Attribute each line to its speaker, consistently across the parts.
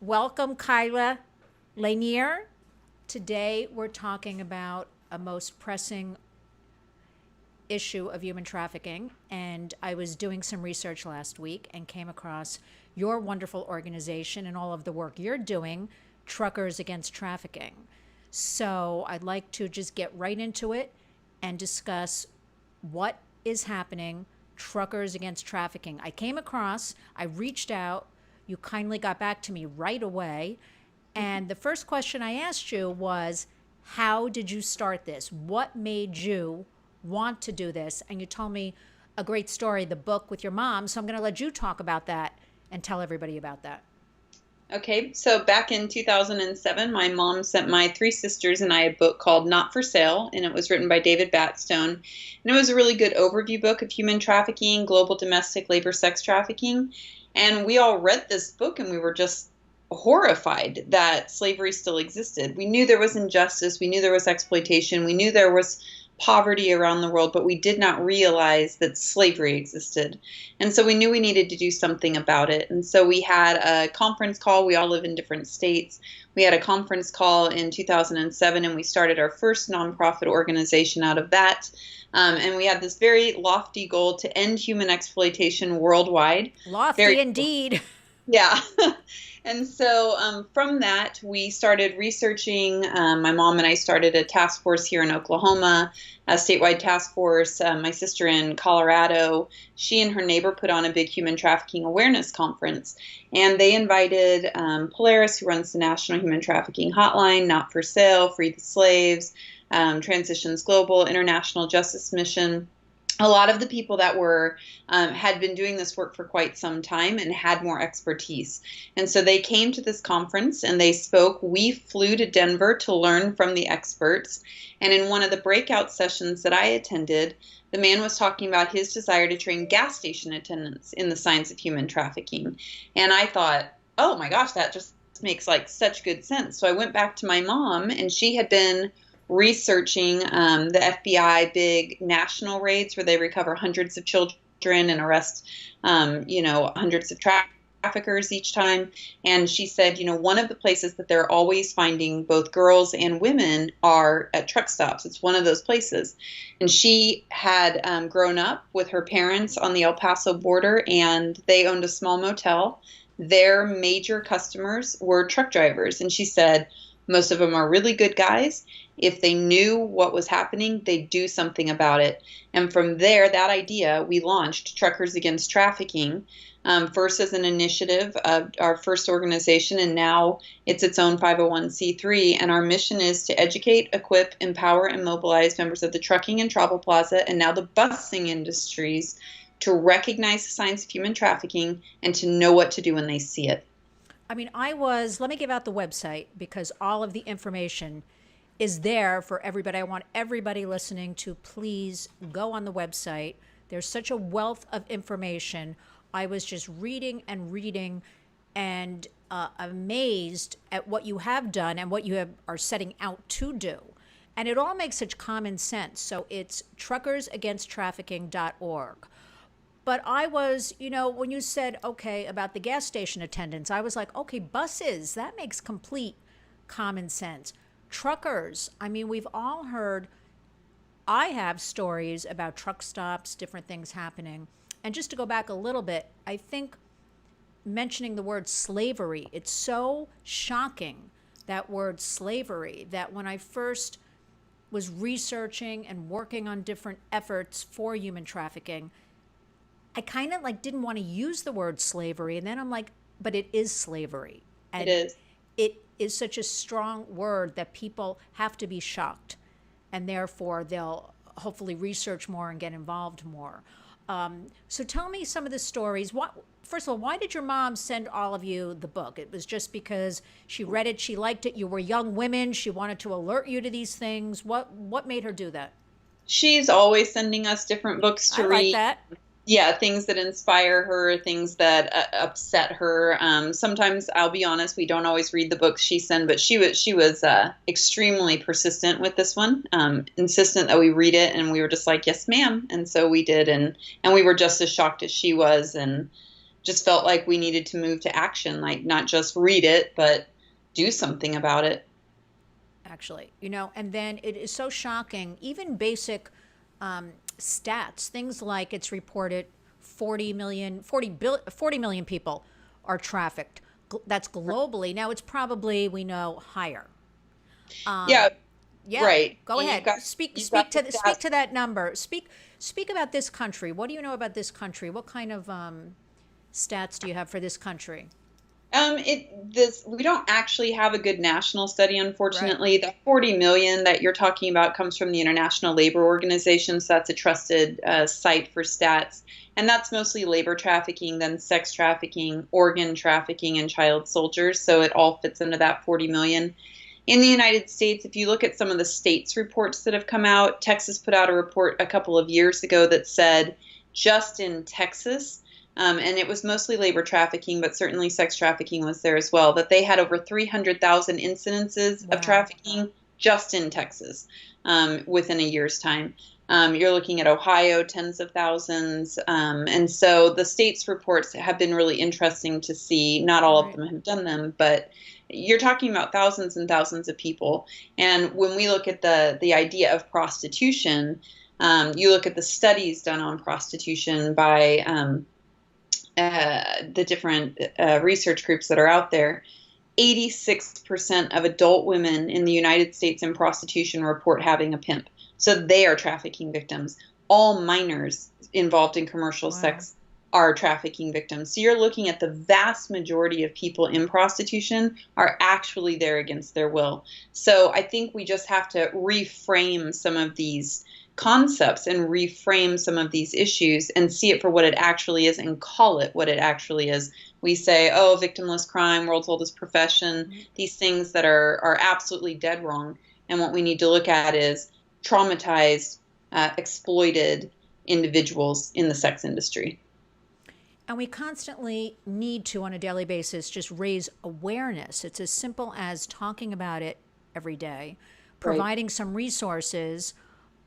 Speaker 1: Welcome, Kyla Lanier. Today we're talking about a most pressing issue of human trafficking. And I was doing some research last week and came across your wonderful organization and all of the work you're doing, Truckers Against Trafficking. So I'd like to just get right into it and discuss what is happening, Truckers Against Trafficking. I reached out, you kindly got back to me right away. And the first question I asked you was, how did you start this? What made you want to do this? And you told me a great story, the book with your mom. So I'm going to let you talk about that and tell everybody about that.
Speaker 2: Okay, so back in 2007, my mom sent my three sisters and I a book called Not for Sale, and it was written by David Batstone. And it was a really good overview book of human trafficking, global domestic labor, sex trafficking. And we all read this book and we were just horrified that slavery still existed. We knew there was injustice, we knew there was exploitation, we knew there was poverty around the world, but we did not realize that slavery existed. And so we knew we needed to do something about it. And so we had a conference call. We all live in different states. We had a conference call in 2007, and we started our first nonprofit organization out of that. And we had this very lofty goal to end human exploitation worldwide.
Speaker 1: Lofty indeed.
Speaker 2: Yeah. And so from that, we started researching. My mom and I started a task force here in Oklahoma, a statewide task force. My sister in Colorado, she and her neighbor put on a big human trafficking awareness conference. And they invited Polaris, who runs the National Human Trafficking Hotline, Not for Sale, Free the Slaves, Transitions Global, International Justice Mission. A lot of the people that were had been doing this work for quite some time and had more expertise. And so they came to this conference and they spoke. We flew to Denver to learn from the experts. And in one of the breakout sessions that I attended, the man was talking about his desire to train gas station attendants in the science of human trafficking. And I thought, oh my gosh, that just makes like such good sense. So I went back to my mom, and she had been researching the FBI big national raids where they recover hundreds of children and arrest, hundreds of traffickers each time. And she said, one of the places that they're always finding both girls and women are at truck stops. It's one of those places. And she had grown up with her parents on the El Paso border, and they owned a small motel. Their major customers were truck drivers. And she said, most of them are really good guys. If they knew what was happening, they'd do something about it. And from there, that idea, we launched Truckers Against Trafficking, first as an initiative of our first organization, and now it's its own 501c3. And our mission is to educate, equip, empower, and mobilize members of the trucking and travel plaza and now the busing industries to recognize the science of human trafficking and to know what to do when they see it.
Speaker 1: I mean, let me give out the website because all of the information is there for everybody. I want everybody listening to please go on the website. There's such a wealth of information. I was just reading and amazed at what you have done and what you are setting out to do. And it all makes such common sense. So it's truckersagainsttrafficking.org. But I was, when you said, okay, about the gas station attendants, I was like, okay, buses, that makes complete common sense. Truckers, I mean, we've all heard, I have stories about truck stops, different things happening. And just to go back a little bit, I think mentioning the word slavery, it's so shocking, that word slavery, that when I first was researching and working on different efforts for human trafficking, I kind of didn't want to use the word slavery. And then I'm like, but it is slavery. And
Speaker 2: It is.
Speaker 1: it is such a strong word that people have to be shocked. And therefore, they'll hopefully research more and get involved more. So tell me some of the stories. First of all, why did your mom send all of you the book? It was just because she read it, she liked it, you were young women, she wanted to alert you to these things. What made her do that?
Speaker 2: She's always sending us different books to
Speaker 1: I
Speaker 2: read.
Speaker 1: like that.
Speaker 2: Yeah, things that inspire her, things that upset her. Sometimes, I'll be honest, we don't always read the books she sent, but she was extremely persistent with this one, insistent that we read it, and we were just like, yes, ma'am. And so we did, and we were just as shocked as she was, and just felt like we needed to move to action, like not just read it, but do something about it.
Speaker 1: Actually, and then it is so shocking, even basic stats, things like it's reported 40 million people are trafficked. That's globally. Now it's probably, we know, higher.
Speaker 2: Yeah,
Speaker 1: Yeah,
Speaker 2: right.
Speaker 1: go
Speaker 2: You've
Speaker 1: ahead.
Speaker 2: got
Speaker 1: Speak
Speaker 2: you've got
Speaker 1: speak
Speaker 2: the
Speaker 1: to
Speaker 2: stats.
Speaker 1: speak to that number. Speak about this country. What do you know about this country? What kind of stats do you have for this country?
Speaker 2: We don't actually have a good national study,
Speaker 1: Right.
Speaker 2: unfortunately. The 40 million that you're talking about comes from the International Labor Organization, so that's a trusted site for stats, and that's mostly labor trafficking, then sex trafficking, organ trafficking, and child soldiers. So it all fits into that 40 million. In the United States, if you look at some of the states' reports that have come out, Texas put out a report a couple of years ago that said just in Texas, and it was mostly labor trafficking, but certainly sex trafficking was there as well, that they had over 300,000 incidences of
Speaker 1: Wow.
Speaker 2: trafficking just in Texas within a year's time. You're looking at Ohio, tens of thousands. And so the states' reports have been really interesting to see. Not all of
Speaker 1: Right.
Speaker 2: them have done them, but you're talking about thousands and thousands of people. And when we look at the idea of prostitution, you look at the studies done on prostitution by the different research groups that are out there. 86% of adult women in the United States in prostitution report having a pimp. So they are trafficking victims. All minors involved in commercial
Speaker 1: Wow.
Speaker 2: sex are trafficking victims. So you're looking at the vast majority of people in prostitution are actually there against their will. So I think we just have to reframe some of these concepts and reframe some of these issues and see it for what it actually is and call it what it actually is. We say, oh, victimless crime, world's oldest profession, these things that are absolutely dead wrong. And what we need to look at is traumatized, exploited individuals in the sex industry.
Speaker 1: And we constantly need to, on a daily basis, just raise awareness. It's as simple as talking about it every day,
Speaker 2: Right.
Speaker 1: providing some resources.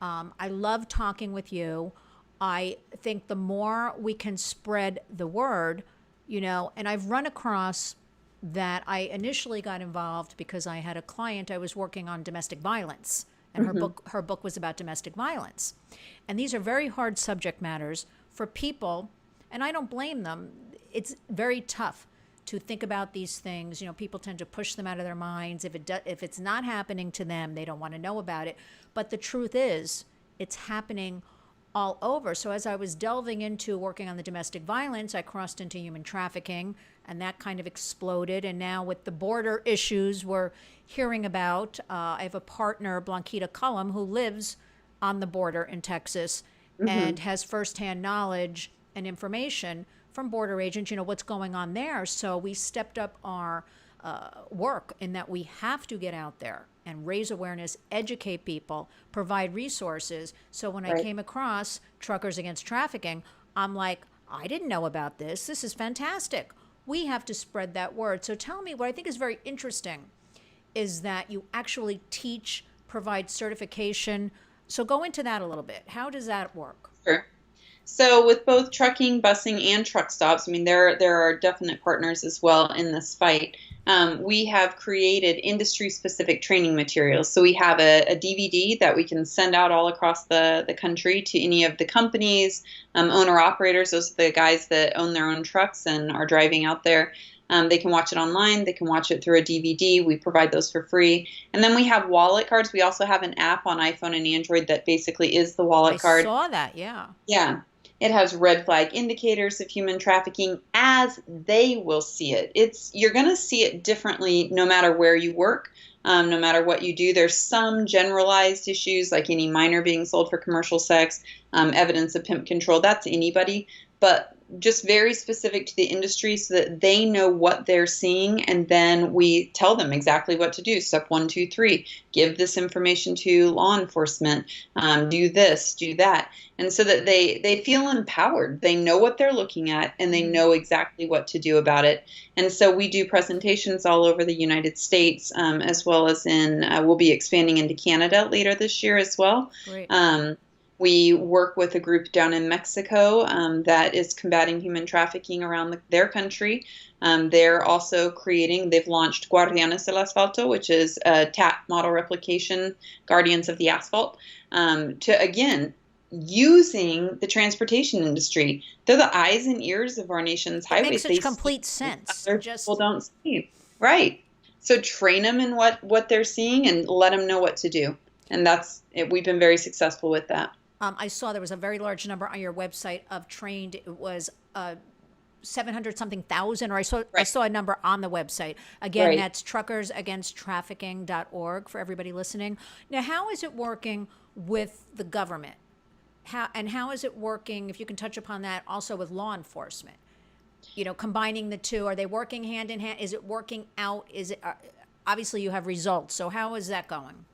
Speaker 1: I love talking with you. I think the more we can spread the word, and I've run across that. I initially got involved because I had a client I was working on domestic violence, and her
Speaker 2: Mm-hmm.
Speaker 1: book was about domestic violence. And these are very hard subject matters for people, and I don't blame them. It's very tough to think about these things. People tend to push them out of their minds. If it's not happening to them, they don't want to know about it. But the truth is, it's happening all over. So as I was delving into working on the domestic violence, I crossed into human trafficking, and that kind of exploded. And now with the border issues we're hearing about, I have a partner, Blanquita Cullum, who lives on the border in Texas
Speaker 2: Mm-hmm.
Speaker 1: and has firsthand knowledge and information from border agents, what's going on there. So we stepped up our work in that we have to get out there and raise awareness, educate people, provide resources. So when I
Speaker 2: Right.
Speaker 1: came across Truckers Against Trafficking, I'm like, I didn't know about this. This is fantastic. We have to spread that word. So tell me, what I think is very interesting is that you actually teach, provide certification. So go into that a little bit. How does that work?
Speaker 2: Sure. So with both trucking, busing, and truck stops, I mean there are definite partners as well in this fight. We have created industry-specific training materials. So we have a DVD that we can send out all across the country to any of the companies, owner-operators. Those are the guys that own their own trucks and are driving out there. They can watch it online. They can watch it through a DVD. We provide those for free. And then we have wallet cards. We also have an app on iPhone and Android that basically is the
Speaker 1: I
Speaker 2: wallet card.
Speaker 1: saw that, yeah.
Speaker 2: Yeah. It has red flag indicators of human trafficking as they will see it. You're going to see it differently no matter where you work, no matter what you do. There's some generalized issues like any minor being sold for commercial sex, evidence of pimp control. That's anybody, but just very specific to the industry so that they know what they're seeing, and then we tell them exactly what to do. Step 1, 2, 3: give this information to law enforcement. Do this, do that, and so that they feel empowered. They know what they're looking at, and they know exactly what to do about it. And so we do presentations all over the United States, as well as we'll be expanding into Canada later this year as well.
Speaker 1: Great.
Speaker 2: Um, We work with a group down in Mexico that is combating human trafficking around their country. They're also they've launched Guardianes del Asfalto, which is a TAT model replication, Guardians of the Asphalt, to, again, using the transportation industry. They're the eyes and ears of our nation's
Speaker 1: It makes
Speaker 2: highways.
Speaker 1: such
Speaker 2: They
Speaker 1: complete
Speaker 2: see what
Speaker 1: sense.
Speaker 2: other
Speaker 1: Just
Speaker 2: people don't see. Right. So train them in what they're seeing and let them know what to do. And that's it. We've been very successful with that.
Speaker 1: I saw there was a very large number on your website of trained. It was 700 something thousand, or I
Speaker 2: Right.
Speaker 1: saw a number on the website. Again,
Speaker 2: Right.
Speaker 1: that's truckersagainsttrafficking.org for everybody listening. Now, how is it working with the government? How is it working, if you can touch upon that, also with law enforcement? Combining the two, are they working hand in hand? Is it working out? Is it obviously you have results, so how is that going?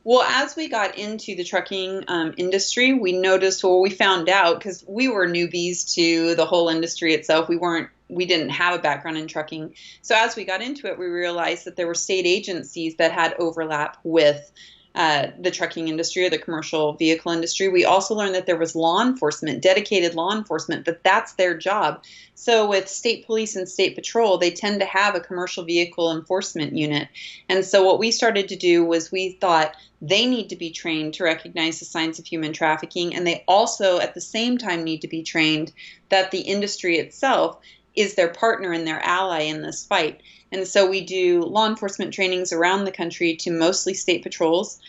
Speaker 2: Well, as we got into the trucking industry, we noticed, well, we found out because we were newbies to the whole industry itself. We didn't have a background in trucking. So as we got into it, we realized that there were state agencies that had overlap with the trucking industry or the commercial vehicle industry. We also learned that there was law enforcement, dedicated law enforcement, that that's their job. So with state police and state patrol, they tend to have a commercial vehicle enforcement unit. And so what we started to do was we thought they need to be trained to recognize the signs of human trafficking. And they also, at the same time, need to be trained that the industry itself is their partner and their ally in this fight. And so we do law enforcement trainings around the country to mostly state patrols.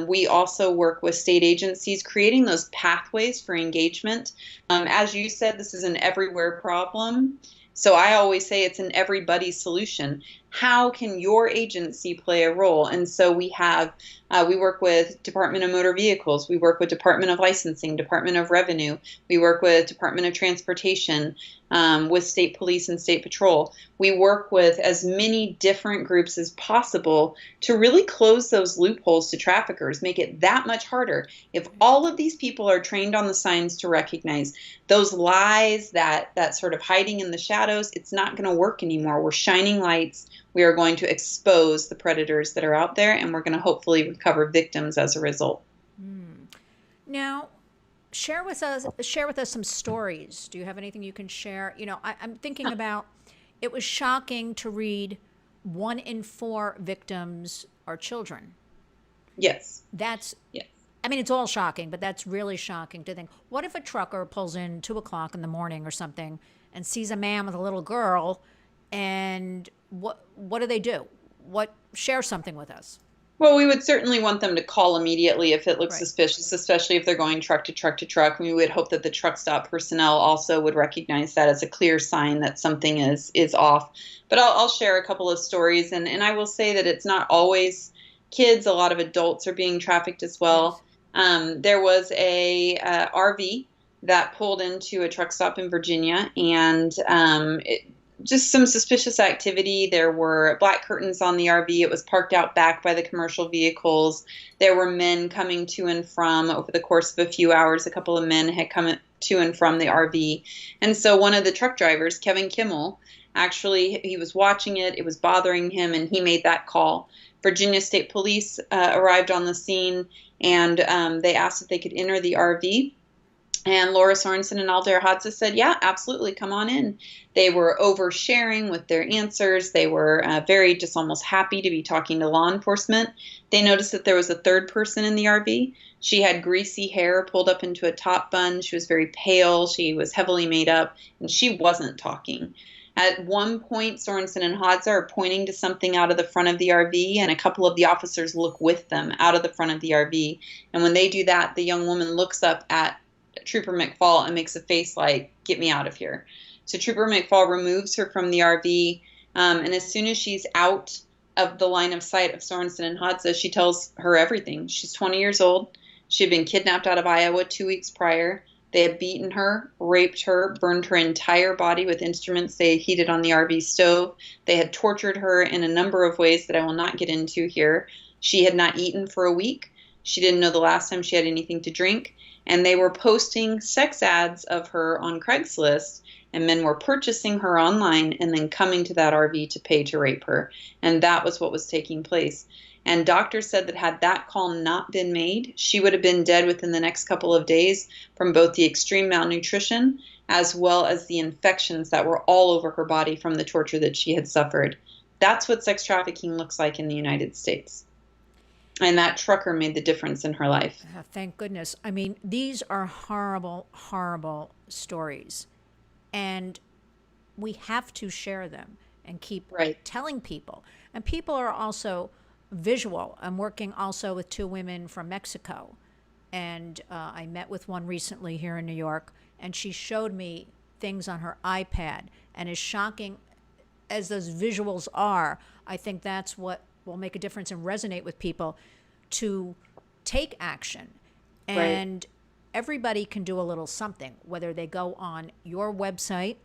Speaker 2: We also work with state agencies, creating those pathways for engagement. As you said, this is an everywhere problem. So I always say it's an everybody solution. How can your agency play a role? And so we work with Department of Motor Vehicles, we work with Department of Licensing, Department of Revenue, we work with Department of Transportation, with state police and state patrol. We work with as many different groups as possible to really close those loopholes to traffickers, make it that much harder. If all of these people are trained on the signs to recognize those lies, that sort of hiding in the shadows, it's not going to work anymore. We're shining lights. We are going to expose the predators that are out there, and we're going to hopefully recover victims as a result.
Speaker 1: Now, share with us some stories. Do you have anything you can share? I'm thinking about, it was shocking to read 1 in 4 victims are children.
Speaker 2: Yes.
Speaker 1: That's,
Speaker 2: Yes.
Speaker 1: I mean, it's all shocking, but that's really shocking to think. What if a trucker pulls in 2 o'clock in the morning or something and sees a man with a little girl, and what do they do? Share something with us.
Speaker 2: Well, we would certainly want them to call immediately if it looks
Speaker 1: Right.
Speaker 2: suspicious, especially if they're going truck to truck to truck. We would hope that the truck stop personnel also would recognize that as a clear sign that something is off. But I'll share a couple of stories, and I will say that it's not always kids. A lot of adults are being trafficked as well. There was a RV that pulled into a truck stop in Virginia, and just some suspicious activity. There were black curtains on the RV. It was parked out back by the commercial vehicles. There were men coming to and from over the course of a few hours. A couple of men had come to and from the RV. And so one of the truck drivers, Kevin Kimmel, actually, he was watching it. It was bothering him, and he made that call. Virginia State Police arrived on the scene, and they asked if they could enter the RV. And Laura Sorensen and Aldair Hadza said, yeah, absolutely, come on in. They were oversharing with their answers. They were very just almost happy to be talking to law enforcement. They noticed that there was a third person in the RV. She had greasy hair pulled up into a top bun. She was very pale. She was heavily made up, and she wasn't talking. At one point, Sorensen and Hadza are pointing to something out of the front of the RV, and a couple of the officers look with them out of the front of the RV. And when they do that, the young woman looks up at Trooper McFall and makes a face like, get me out of here. So Trooper McFall removes her from the RV, and as soon as she's out of the line of sight of Sorensen and Hadza, she tells her everything. She's 20 years old. She had been kidnapped out of Iowa 2 weeks prior. They had beaten her, raped her, burned her entire body with instruments they had heated on the RV stove. They had tortured her in a number of ways that I will not get into here. She had not eaten for a week. She didn't know the last time she had anything to drink. And they were posting sex ads of her on Craigslist, and men were purchasing her online and then coming to that RV to pay to rape her. And that was what was taking place. And doctors said that had that call not been made, she would have been dead within the next couple of days from both the extreme malnutrition as well as the infections that were all over her body from the torture that she had suffered. That's what sex trafficking looks like in the United States. And that trucker made the difference in her life.
Speaker 1: Thank goodness. I mean, these are horrible, horrible stories. And we have to share them and keep
Speaker 2: Right.
Speaker 1: telling people. And people are also visual. I'm working also with two women from Mexico. And I met with one recently here in New York, and she showed me things on her iPad. And as shocking as those visuals are, I think that's what will make a difference and resonate with people to take action. And everybody can do a little something, whether they go on your website,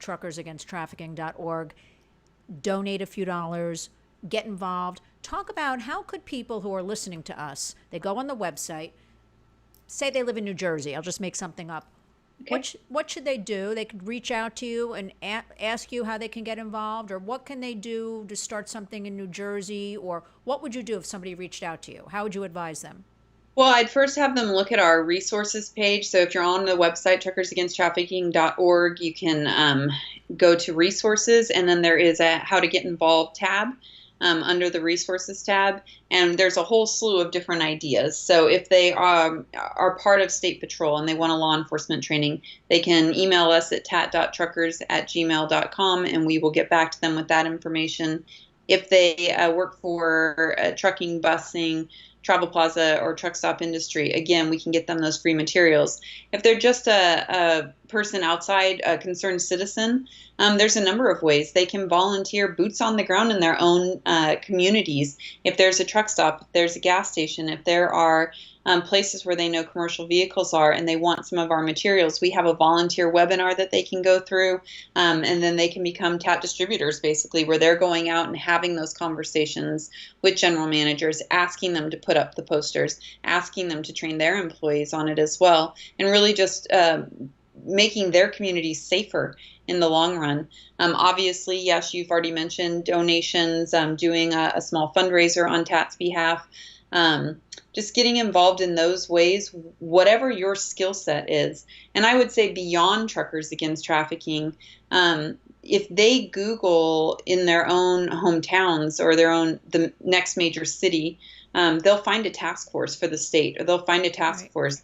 Speaker 1: truckersagainsttrafficking.org, donate a few dollars, get involved. Talk about how could people who are listening to us, they go on the website, say they live in New Jersey, I'll just make something up.
Speaker 2: Okay.
Speaker 1: What should they do? They could reach out to you and ask you how they can get involved, or what can they do to start something in New Jersey, or what would you do if somebody reached out to you? How would you advise them?
Speaker 2: Well, I'd first have them look at our resources page. So if you're on the website, truckersagainsttrafficking.org, you can go to resources, and then there is a how to get involved tab under the resources tab. And there's a whole slew of different ideas. So if they are part of State Patrol and they want a law enforcement training, they can email us at tat.truckers@gmail.com, and we will get back to them with that information. If they work for trucking, busing, travel plaza, or truck stop industry, again, we can get them those free materials. If they're just a person outside, a concerned citizen, there's a number of ways. They can volunteer boots on the ground in their own communities. If there's a truck stop, if there's a gas station, if there are places where they know commercial vehicles are and they want some of our materials, we have a volunteer webinar that they can go through, and then they can become TAT distributors, basically, where they're going out and having those conversations with general managers, asking them to put up the posters, asking them to train their employees on it as well, and really just making their communities safer in the long run. Obviously, yes, you've already mentioned donations, doing a small fundraiser on TAT's behalf. Just getting involved in those ways, whatever your skill set is. And I would say beyond Truckers Against Trafficking, if they Google in their own hometowns or the next major city, they'll find a task force for the state, or they'll find a task force.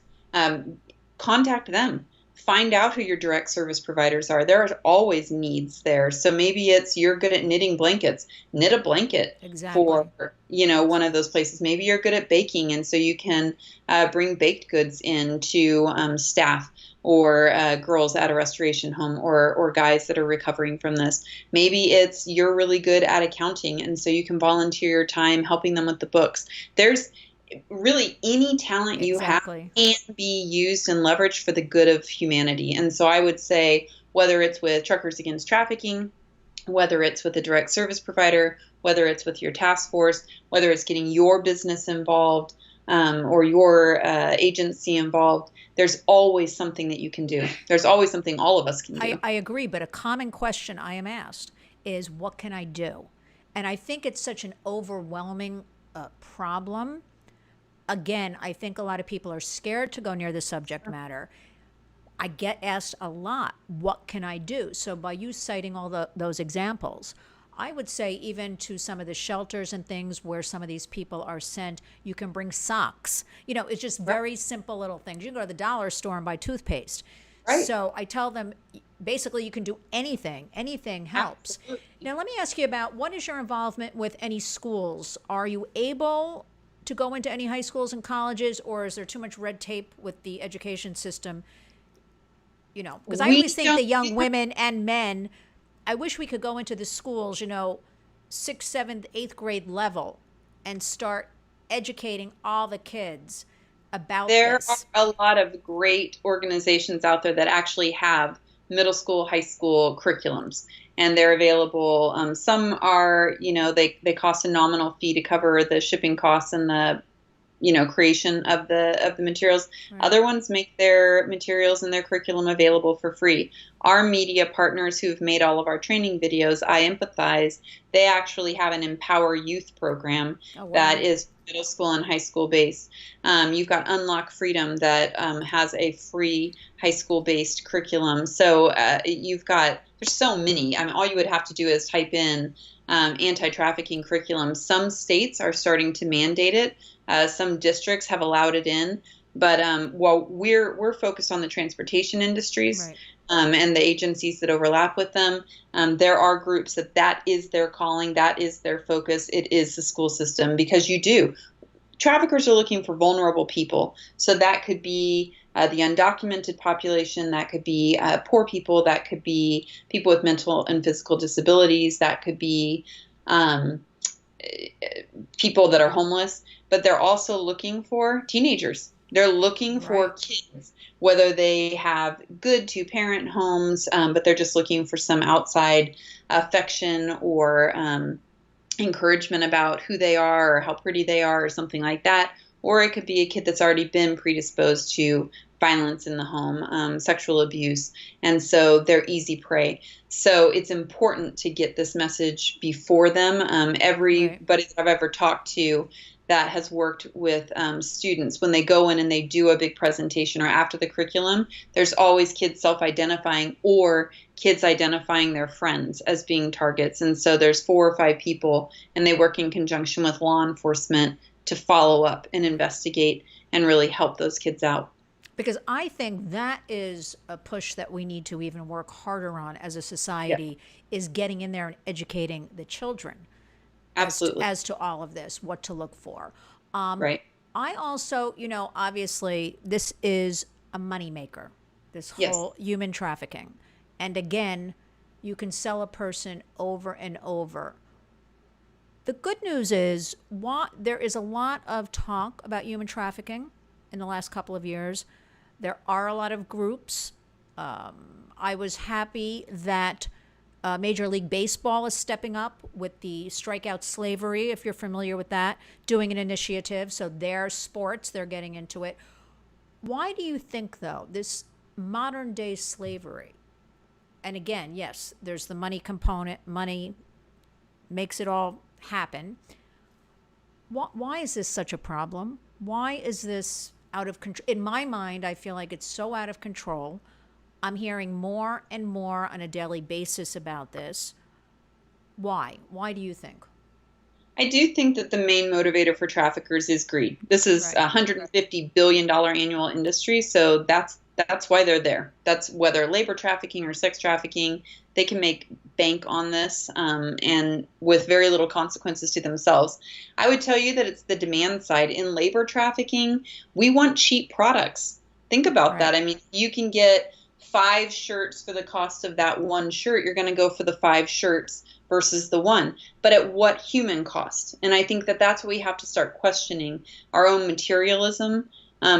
Speaker 2: Contact them. Find out who your direct service providers are. There are always needs there. So maybe it's you're good at knitting blankets. Knit a blanket for one of those places. Maybe you're good at baking, and so you can bring baked goods in to staff or girls at a restoration home or guys that are recovering from this. Maybe it's you're really good at accounting, and so you can volunteer your time helping them with the books. There's really any talent you have can be used and leveraged for the good of humanity. And so I would say whether it's with Truckers Against Trafficking, whether it's with a direct service provider, whether it's with your task force, whether it's getting your business involved or your agency involved, there's always something that you can do. There's always something all of us can do.
Speaker 1: I agree, but a common question I am asked is, what can I do? And I think it's such an overwhelming problem. Again, I think a lot of people are scared to go near the subject matter. I get asked a lot, what can I do? So by you citing all those examples, I would say even to some of the shelters and things where some of these people are sent, you can bring socks. It's just very simple little things. You can go to the dollar store and buy toothpaste. Right. So I tell them, basically, you can do anything. Anything helps. Absolutely. Now, let me ask you about, what is your involvement with any schools? Are you able to go into any high schools and colleges, or is there too much red tape with the education system? Because I always think the young women and men, I wish we could go into the schools, 6th, 7th, 8th grade level and start educating all the kids about this.
Speaker 2: There are a lot of great organizations out there that actually have middle school, high school curriculums, and they're available. Some are, they cost a nominal fee to cover the shipping costs and the creation of the materials.
Speaker 1: Right.
Speaker 2: Other ones make their materials and their curriculum available for free. Our media partners who've made all of our training videos, I Empathize, they actually have an Empower Youth program
Speaker 1: Oh,
Speaker 2: that
Speaker 1: wow.
Speaker 2: is middle school and high school based. You've got Unlock Freedom that has a free high school based curriculum. So there's so many. I mean, all you would have to do is type in anti-trafficking curriculum. Some states are starting to mandate it. Some districts have allowed it in. But while we're focused on the transportation industries,
Speaker 1: Right.
Speaker 2: and the agencies that overlap with them, there are groups that is their calling, that is their focus. It is the school system, because traffickers are looking for vulnerable people. So that could be the undocumented population, that could be poor people, that could be people with mental and physical disabilities, that could be people that are homeless, but they're also looking for teenagers. They're looking for
Speaker 1: Right.
Speaker 2: kids, whether they have good two-parent homes, but they're just looking for some outside affection or encouragement about who they are or how pretty they are or something like that. Or it could be a kid that's already been predisposed to violence in the home, sexual abuse, and so they're easy prey. So it's important to get this message before them.
Speaker 1: Right.
Speaker 2: Everybody that I've ever talked to that has worked with students, when they go in and they do a big presentation or after the curriculum, there's always kids self-identifying or kids identifying their friends as being targets. And so there's 4 or 5 people, and they work in conjunction with law enforcement to follow up and investigate and really help those kids out.
Speaker 1: Because I think that is a push that we need to even work harder on as a
Speaker 2: Yeah,
Speaker 1: society, is getting in there and educating the children
Speaker 2: absolutely.
Speaker 1: as to all of this, what to look for.
Speaker 2: Right.
Speaker 1: I also, obviously, this is a moneymaker, this
Speaker 2: Yes.
Speaker 1: whole human trafficking. And again, you can sell a person over and over. The good news is, there is a lot of talk about human trafficking in the last couple of years. There are a lot of groups. I was happy that Major League Baseball is stepping up with the Strikeout Slavery, if you're familiar with that, doing an initiative. So their sports, they're getting into it. Why do you think, though, this modern day slavery, and again, yes, there's the money component, money makes it all happen. Why is this such a problem? Why is this out of control? In my mind, I feel like it's so out of control. I'm hearing more and more on a daily basis about this. Why? Why do you think?
Speaker 2: I do think that the main motivator for traffickers is greed. This is a
Speaker 1: Right.
Speaker 2: $150 billion annual industry, so that's why they're there. That's whether labor trafficking or sex trafficking, they can make bank on this, and with very little consequences to themselves. I would tell you that it's the demand side. In labor trafficking, we want cheap products. Think about that.
Speaker 1: Right.
Speaker 2: I mean, you can get 5 shirts for the cost of that one shirt. You're going to go for the 5 shirts versus the one, but at what human cost? And I think that that's what we have to start questioning. Our own materialism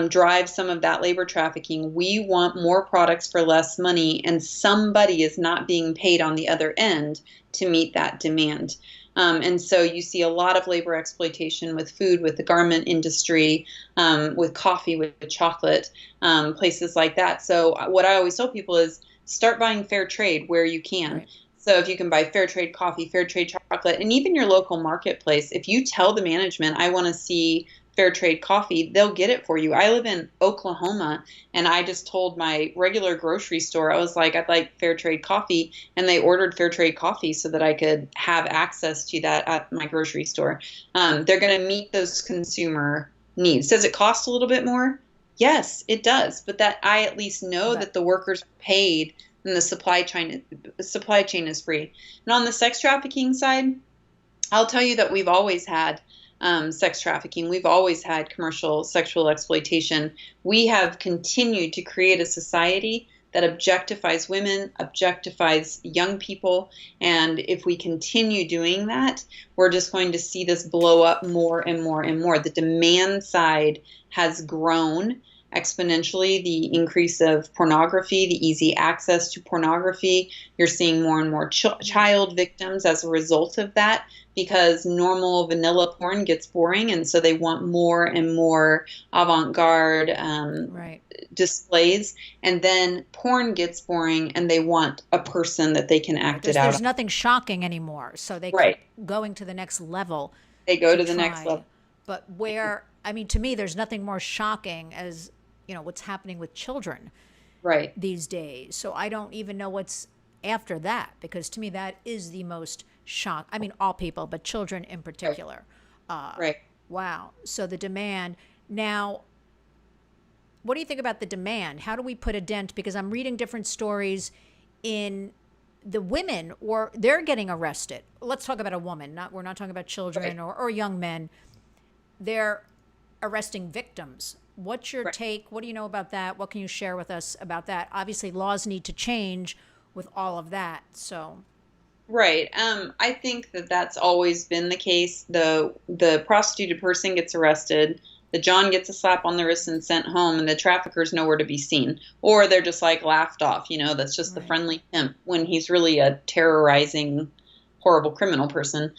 Speaker 2: drives some of that labor trafficking. We want more products for less money, and somebody is not being paid on the other end to meet that demand. And so you see a lot of labor exploitation with food, with the garment industry, with coffee, with chocolate, places like that. So what I always tell people is start buying fair trade where you can.
Speaker 1: Right.
Speaker 2: So if you can buy fair trade coffee, fair trade chocolate, and even your local marketplace, if you tell the management, I want to see fair trade coffee, they'll get it for you. I live in Oklahoma, and I just told my regular grocery store, I was like, I'd like fair trade coffee, and they ordered fair trade coffee so that I could have access to that at my grocery store. They're going to meet those consumer needs. Does it cost a little bit more? Yes, it does, but that I at least know
Speaker 1: But
Speaker 2: that the workers are paid and the supply chain is free. And on the sex trafficking side, I'll tell you that we've always had sex trafficking. We've always had commercial sexual exploitation. We have continued to create a society that objectifies women, objectifies young people. And if we continue doing that, we're just going to see this blow up more and more and more. The demand side has grown exponentially the increase of pornography, the easy access to pornography. You're seeing more and more child victims as a result of that because normal vanilla porn gets boring. And so they want more and more avant-garde
Speaker 1: Right.
Speaker 2: displays. And then porn gets boring and they want a person that they can
Speaker 1: Right.
Speaker 2: act it out on.
Speaker 1: There's nothing shocking anymore. So they keep
Speaker 2: Right.
Speaker 1: going to the next level
Speaker 2: They go
Speaker 1: to
Speaker 2: to the next
Speaker 1: try.
Speaker 2: level.
Speaker 1: But where, I mean, to me, there's nothing more shocking as, what's happening with children
Speaker 2: Right.
Speaker 1: these days. So I don't even know what's after that because to me, that is the most shock. I mean, all people, but children in
Speaker 2: Right.
Speaker 1: particular. Uh,
Speaker 2: Right.
Speaker 1: wow. So the demand. Now, what do you think about the demand? How do we put a dent? Because I'm reading different stories in the women or they're getting arrested. Let's talk about a woman. Not we're not talking about children
Speaker 2: Right.
Speaker 1: or young men. They're arresting victims. What's your
Speaker 2: Right.
Speaker 1: take? What do you know about that? What can you share with us about that? Obviously, laws need to change with all of that. So,
Speaker 2: Right. I think that that's always been the case. The prostituted person gets arrested, the John gets a slap on the wrist and sent home, and the trafficker's nowhere to be seen, or they're just like laughed off. That's just the
Speaker 1: right.
Speaker 2: friendly pimp when he's really a terrorizing, horrible criminal person.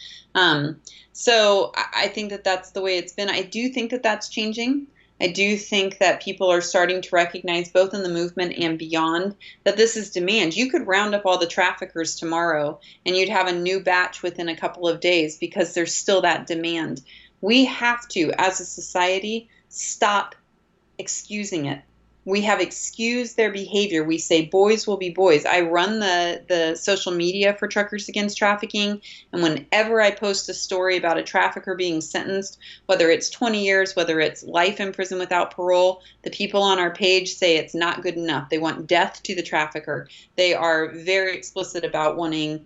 Speaker 2: So I think that that's the way it's been. I do think that that's changing. I do think that people are starting to recognize, both in the movement and beyond, that this is demand. You could round up all the traffickers tomorrow and you'd have a new batch within a couple of days because there's still that demand. We have to, as a society, stop excusing it. We have excused their behavior. We say boys will be boys. I run the social media for Truckers Against Trafficking, and whenever I post a story about a trafficker being sentenced, whether it's 20 years, whether it's life in prison without parole, the people on our page say it's not good enough. They want death to the trafficker. They are very explicit about wanting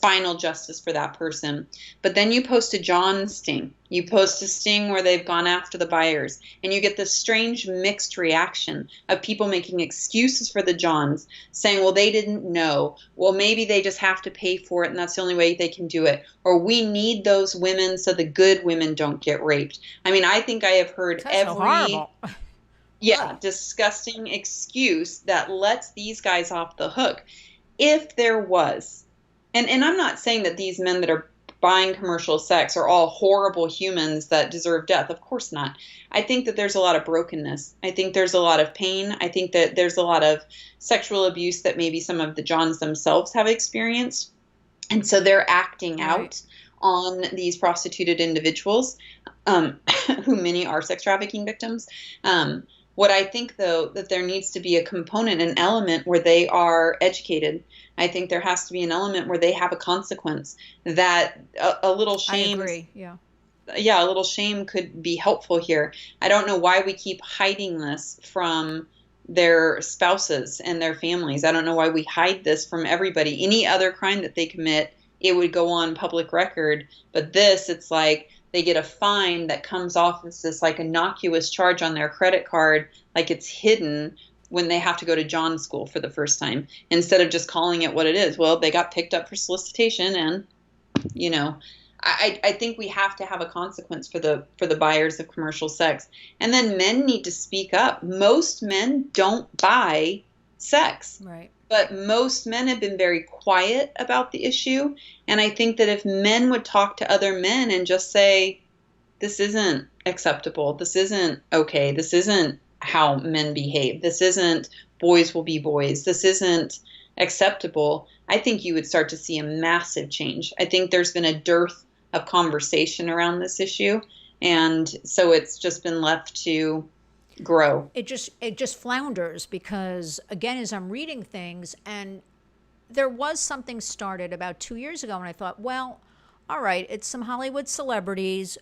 Speaker 2: final justice for that person. But then you post a John sting. You post a sting where they've gone after the buyers, and you get this strange mixed reaction of people making excuses for the Johns, saying, well, they didn't know. Well, maybe they just have to pay for it, and that's the only way they can do it. Or we need those women so the good women don't get raped. I mean, I think I have heard
Speaker 1: That's so horrible.
Speaker 2: disgusting excuse that lets these guys off the hook. If there was, and I'm not saying that these men that are buying commercial sex are all horrible humans that deserve death. Of course not. I think that there's a lot of brokenness. I think there's a lot of pain. I think that there's a lot of sexual abuse that maybe some of the Johns themselves have experienced. And so they're acting out on these prostituted individuals, who many are sex trafficking victims. What I think, though, that there needs to be a component, an element where they are educated. I think there has to be an element where they have a consequence, that a little shame.
Speaker 1: I agree. Yeah.
Speaker 2: Yeah, a little shame could be helpful here. I don't know why we keep hiding this from their spouses and their families. I don't know why we hide this from everybody. Any other crime that they commit, it would go on public record. But this, it's like they get a fine that comes off as this like innocuous charge on their credit card, like it's hidden when they have to go to John school for the first time, instead of just calling it what it is. Well, they got picked up for solicitation, and I think we have to have a consequence for the buyers of commercial sex. And then men need to speak up. Most men don't buy sex.
Speaker 1: Right.
Speaker 2: But most men have been very quiet about the issue. And I think that if men would talk to other men and just say, this isn't acceptable, this isn't okay, this isn't how men behave, this isn't boys will be boys, this isn't acceptable, I think you would start to see a massive change. I think there's been a dearth of conversation around this issue. And so it's just been left to grow.
Speaker 1: It just flounders because again, as I'm reading things, and there was something started about 2 years ago, and I thought, well, all right, it's some Hollywood celebrities,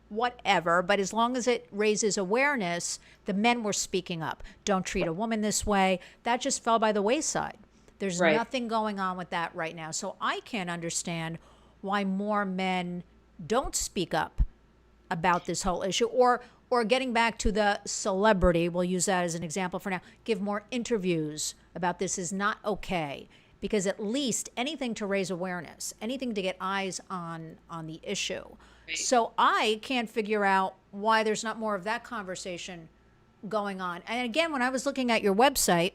Speaker 1: whatever, but as long as it raises awareness, the men were speaking up. Don't treat a woman this way. That just fell by the wayside. There's
Speaker 2: Right.
Speaker 1: nothing going on with that right now. So I can't understand why more men don't speak up about this whole issue, or getting back to the celebrity, we'll use that as an example for now, give more interviews about this is not okay, because at least anything to raise awareness, anything to get eyes on the issue.
Speaker 2: Right.
Speaker 1: So I can't figure out why there's not more of that conversation going on. And again, when I was looking at your website,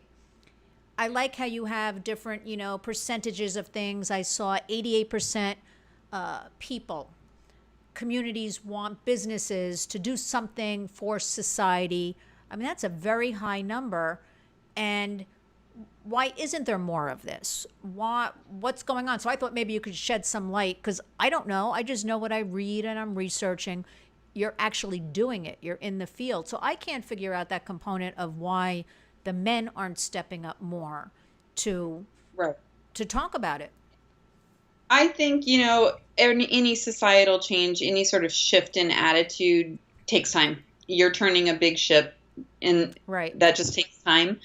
Speaker 1: I like how you have different, percentages of things. I saw 88% people, communities want businesses to do something for society. I mean, that's a very high number. And why isn't there more of this? What's going on? So I thought maybe you could shed some light, because I don't know. I just know what I read and I'm researching. You're actually doing it. You're in the field. So I can't figure out that component of why the men aren't stepping up more to
Speaker 2: Right.
Speaker 1: to talk about it.
Speaker 2: I think, any societal change, any sort of shift in attitude takes time. You're turning a big ship, and
Speaker 1: Right.
Speaker 2: that just takes time.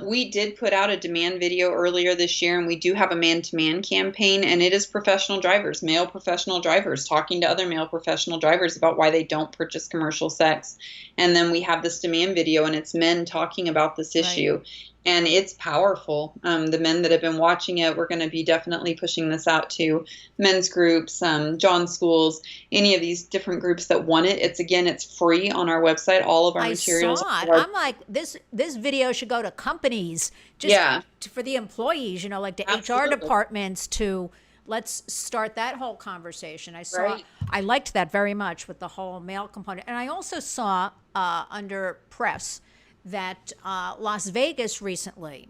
Speaker 2: We did put out a demand video earlier this year, and we do have a man-to-man campaign, and it is professional drivers, male professional drivers, talking to other male professional drivers about why they don't purchase commercial sex. And then we have this demand video, and it's men talking about this issue. Right. And it's powerful. The men that have been watching it, we're going to be definitely pushing this out to men's groups, John schools, any of these different groups that want it. It's free on our website. All of our materials.
Speaker 1: I saw it. I'm like, this video should go to companies, just for the employees, like the
Speaker 2: Absolutely.
Speaker 1: HR departments, to let's start that whole conversation. I saw,
Speaker 2: Right.
Speaker 1: I liked that very much with the whole male component. And I also saw under press that Las Vegas recently,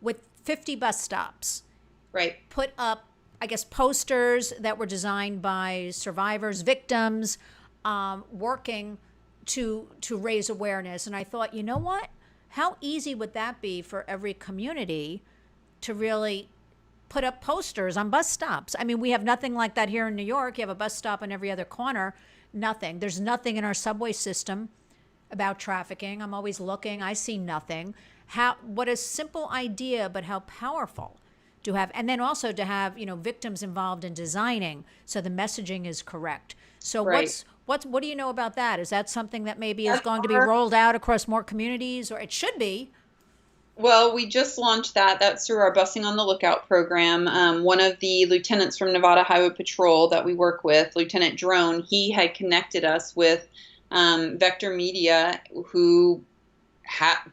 Speaker 1: with 50 bus stops,
Speaker 2: Right.
Speaker 1: put up, I guess, posters that were designed by survivors, victims, working to raise awareness. And I thought, you know what? How easy would that be for every community to really put up posters on bus stops? I mean, we have nothing like that here in New York. You have a bus stop on every other corner. Nothing. There's nothing in our subway system about trafficking. I'm always looking. I see nothing. What a simple idea, but how powerful to have. And then also to have, victims involved in designing, so the messaging is correct. So
Speaker 2: Right.
Speaker 1: what do you know about that? Is that something that maybe is going to be rolled out across more communities, or it should be?
Speaker 2: Well, we just launched that. That's through our Busing on the Lookout program. One of the lieutenants from Nevada Highway Patrol that we work with, Lieutenant Drone, he had connected us with Vector Media, who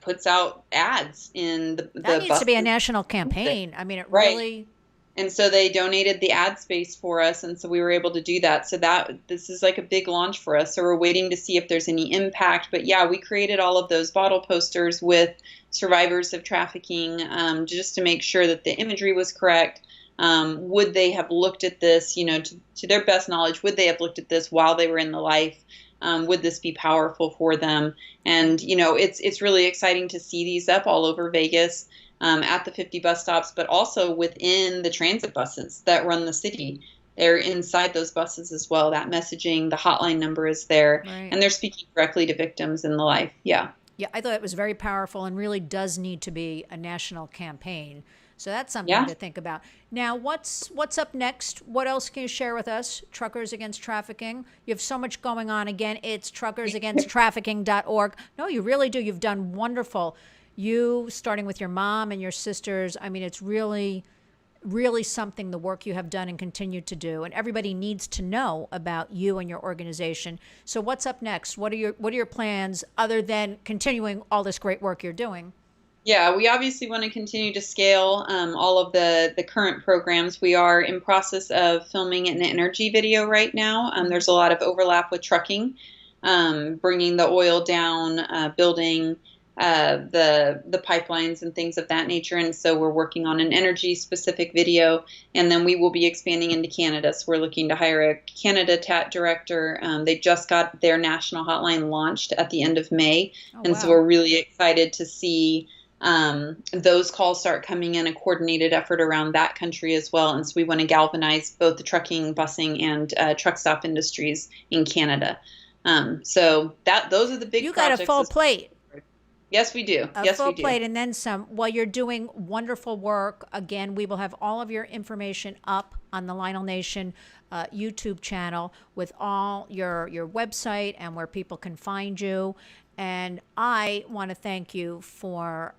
Speaker 2: puts out ads in the
Speaker 1: That needs to be a
Speaker 2: buses.
Speaker 1: national campaign. I mean, it
Speaker 2: Right.
Speaker 1: really.
Speaker 2: And so they donated the ad space for us, and so we were able to do that. So this is like a big launch for us. So we're waiting to see if there's any impact. But yeah, we created all of those bottle posters with survivors of trafficking, just to make sure that the imagery was correct. Would they have looked at this, to their best knowledge? Would they have looked at this while they were in the life? Would this be powerful for them? And, it's really exciting to see these up all over Vegas, at the 50 bus stops, but also within the transit buses that run the city. They're inside those buses as well. That messaging, the hotline number is there,
Speaker 1: Right.
Speaker 2: and they're speaking directly to victims in the life. Yeah.
Speaker 1: Yeah, I thought it was very powerful and really does need to be a national campaign. So that's something
Speaker 2: Yeah.
Speaker 1: to think about. Now, what's up next? What else can you share with us? Truckers Against Trafficking. You have so much going on. Again, it's truckersagainsttrafficking.org. No, you really do. You've done wonderful. You, starting with your mom and your sisters, I mean, it's really, really something, the work you have done and continue to do. And everybody needs to know about you and your organization. So what's up next? What are your plans other than continuing all this great work you're doing?
Speaker 2: Yeah, we obviously want to continue to scale all of the current programs. We are in process of filming an energy video right now. There's a lot of overlap with trucking, bringing the oil down, building the pipelines and things of that nature. And so we're working on an energy specific video, and then we will be expanding into Canada. So we're looking to hire a Canada TAT director. They just got their national hotline launched at the end of May. And so we're really excited to see those calls start coming in, a coordinated effort around that country as well. And so we want to galvanize both the trucking, busing, and truck stop industries in Canada. So those are the big
Speaker 1: You
Speaker 2: projects.
Speaker 1: got a full plate.
Speaker 2: Yes, we do.
Speaker 1: A full plate and then some. Well, you're doing wonderful work. Again, we will have all of your information up on the Lionel Nation YouTube channel with all your website and where people can find you. And I want to thank you for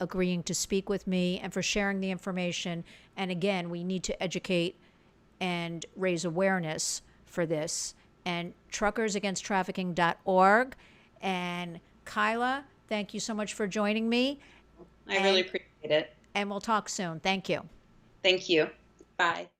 Speaker 1: agreeing to speak with me and for sharing the information. And again, we need to educate and raise awareness for this. And truckersagainsttrafficking.org. And Kyla, thank you so much for joining me.
Speaker 2: I really appreciate it.
Speaker 1: And we'll talk soon. Thank you.
Speaker 2: Thank you. Bye.